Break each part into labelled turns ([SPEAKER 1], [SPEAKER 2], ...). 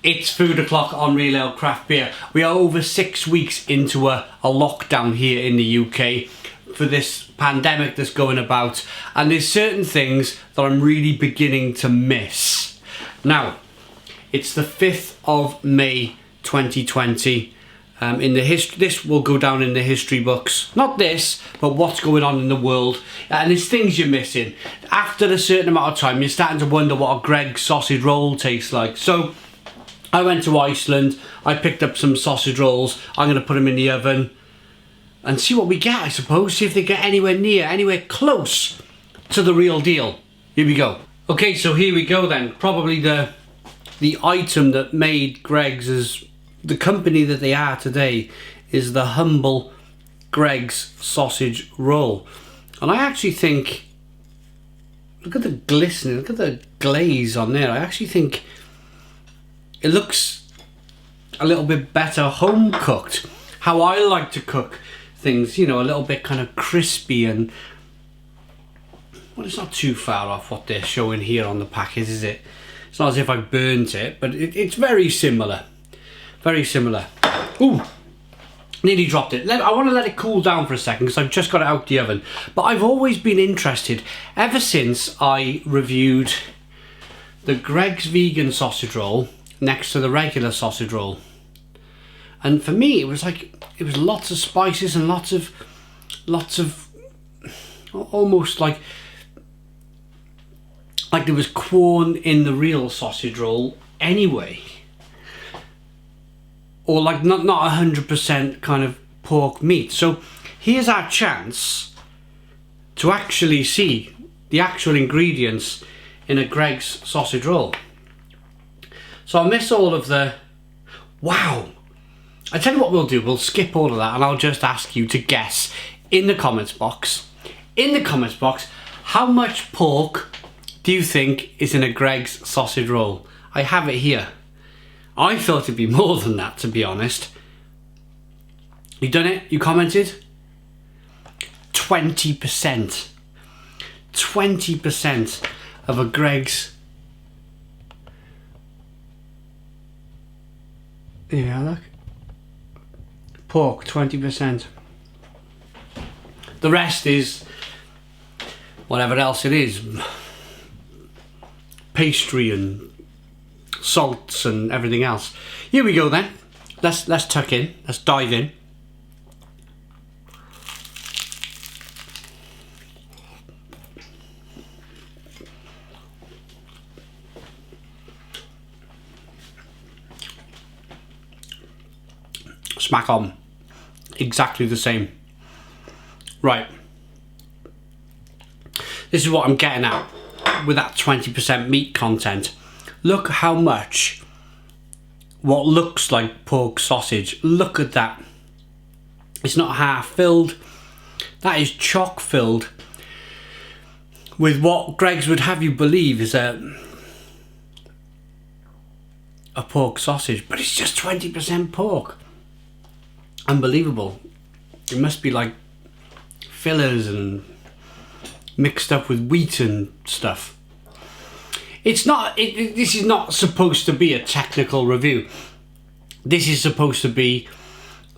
[SPEAKER 1] It's food o'clock on Real Ale Craft Beer. We are over 6 weeks into a lockdown here in the UK for this pandemic that's going about, and there's certain things that I'm really beginning to miss. Now, it's the 5th of May 2020. This will go down in the history books. Not this, but what's going on in the world. And there's things you're missing. After a certain amount of time, you're starting to wonder what a Greggs sausage roll tastes like. So I went to Iceland, I picked up some sausage rolls, I'm going to put them in the oven and see what we get, I suppose, see if they get anywhere close to the real deal. Here we go. Okay, so here we go then. Probably the item that made Greggs as the company that they are today is the humble Greggs sausage roll. And I actually think, look at the glistening, look at the glaze on there, I actually think it looks a little bit better home cooked. How I like to cook things, you know, a little bit kind of crispy and, well, it's not too far off what they're showing here on the package, is it? It's not as if I burnt it, but it's very similar. Very similar. Ooh, nearly dropped it. I want to let it cool down for a second because I've just got it out the oven. But I've always been interested, ever since I reviewed the Greggs vegan sausage roll next to the regular sausage roll, and for me it was lots of spices and lots of almost like there was corn in the real sausage roll anyway, or like not 100% kind of pork meat. So here's our chance to actually see the actual ingredients in a Greggs sausage roll. So I'll miss all of the, wow. I tell you what we'll do, we'll skip all of that and I'll just ask you to guess in the comments box, how much pork do you think is in a Greggs sausage roll? I have it here. I thought it'd be more than that, to be honest. You done it? You commented? 20%. 20% of a Greggs. Yeah, look. Pork, 20%. The rest is whatever else it is. Pastry and salts and everything else. Here we go then. Let's tuck in. Let's dive in. Smack on. Exactly the same. Right. This is what I'm getting at with that 20% meat content. Look how much what looks like pork sausage. Look at that. It's not half filled. That is chock filled with what Greggs would have you believe is a pork sausage, but it's just 20% pork. Unbelievable. It must be like fillers and mixed up with wheat and stuff. It's not, this is not supposed to be a technical review. This is supposed to be,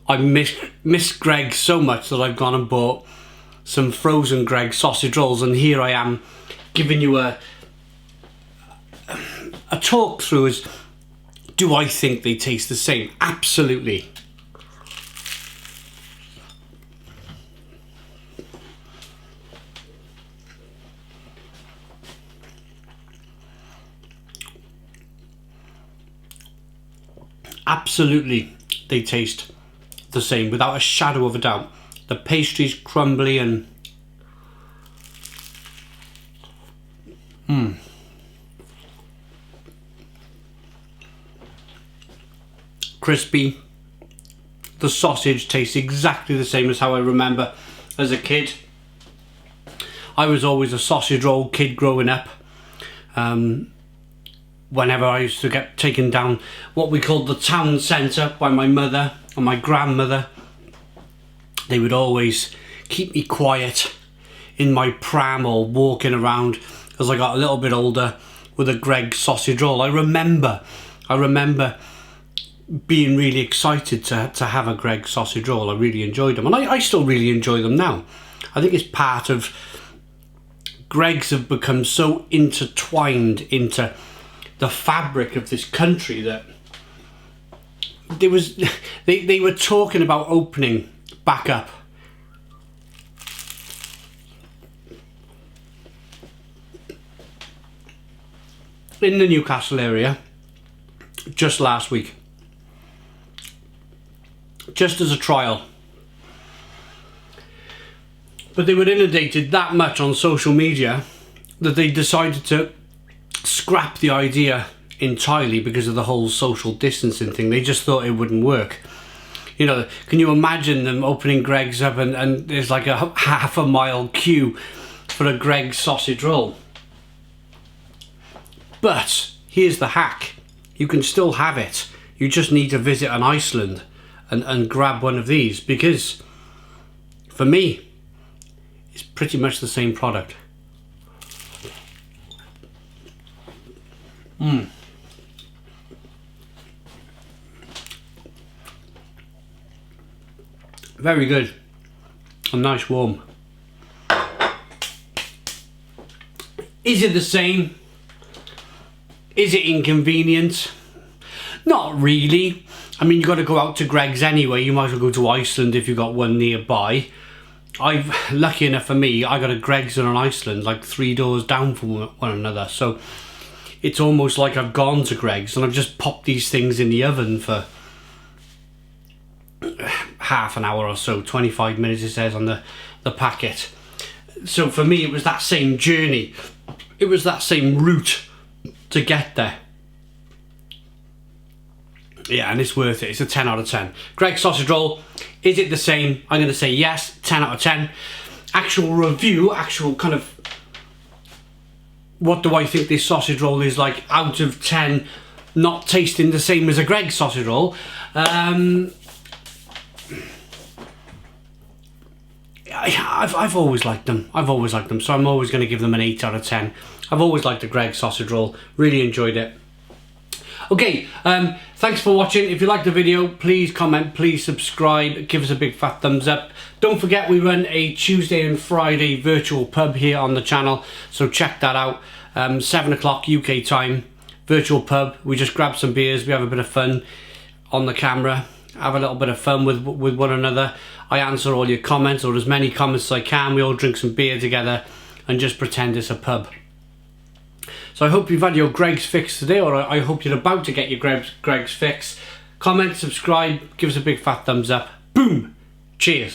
[SPEAKER 1] I miss Greggs so much that I've gone and bought some frozen Greggs sausage rolls, and here I am giving you a talk through as, do I think they taste the same? Absolutely. Absolutely, they taste the same without a shadow of a doubt. The pastry's crumbly and crispy. The sausage tastes exactly the same as how I remember as a kid. I was always a sausage roll kid growing up. Whenever I used to get taken down what we called the town centre by my mother and my grandmother, they would always keep me quiet in my pram or walking around as I got a little bit older with a Greggs sausage roll. I remember I remember being really excited to have a Greggs sausage roll. I really enjoyed them, and I still really enjoy them now. I think it's part of Greggs have become so intertwined into the fabric of this country that they were talking about opening back up. In the Newcastle area just last week, just as a trial. But they were inundated that much on social media that they decided to scrap the idea entirely because of the whole social distancing thing. They just thought it wouldn't work. You know, can you imagine them opening Greggs up and there's like a half a mile queue for a Greggs sausage roll? But here's the hack. You can still have it. You just need to visit an Iceland and grab one of these, because for me, it's pretty much the same product. Very good and nice warm. Is it the same? Is it inconvenient? Not really. I mean, you've got to go out to Greggs anyway. You might as well go to Iceland if you've got one nearby. Lucky enough for me, I got a Greggs and an Iceland like 3 doors down from one another. So it's almost like I've gone to Greggs and I've just popped these things in the oven for half an hour or so, 25 minutes it says on the packet. So for me, it was that same journey. It was that same route to get there. Yeah, and it's worth it. It's a 10 out of 10. Greggs sausage roll, is it the same? I'm going to say yes, 10 out of 10. Actual review, actual kind of, what do I think this sausage roll is like out of 10, not tasting the same as a Greggs sausage roll. I've always liked them. I've always liked them, so I'm always going to give them an 8 out of 10. I've always liked the Greggs sausage roll. Really enjoyed it. Okay, thanks for watching. If you liked the video, please comment, please subscribe, give us a big fat thumbs up. Don't forget, we run a Tuesday and Friday virtual pub here on the channel, so check that out. 7 o'clock UK time, virtual pub. We just grab some beers, we have a bit of fun on the camera, have a little bit of fun with one another. I answer all your comments, or as many comments as I can. We all drink some beer together and just pretend it's a pub. So I hope you've had your Greggs fix today, or I hope you're about to get your Greggs fix. Comment, subscribe, give us a big fat thumbs up. Boom! Cheers!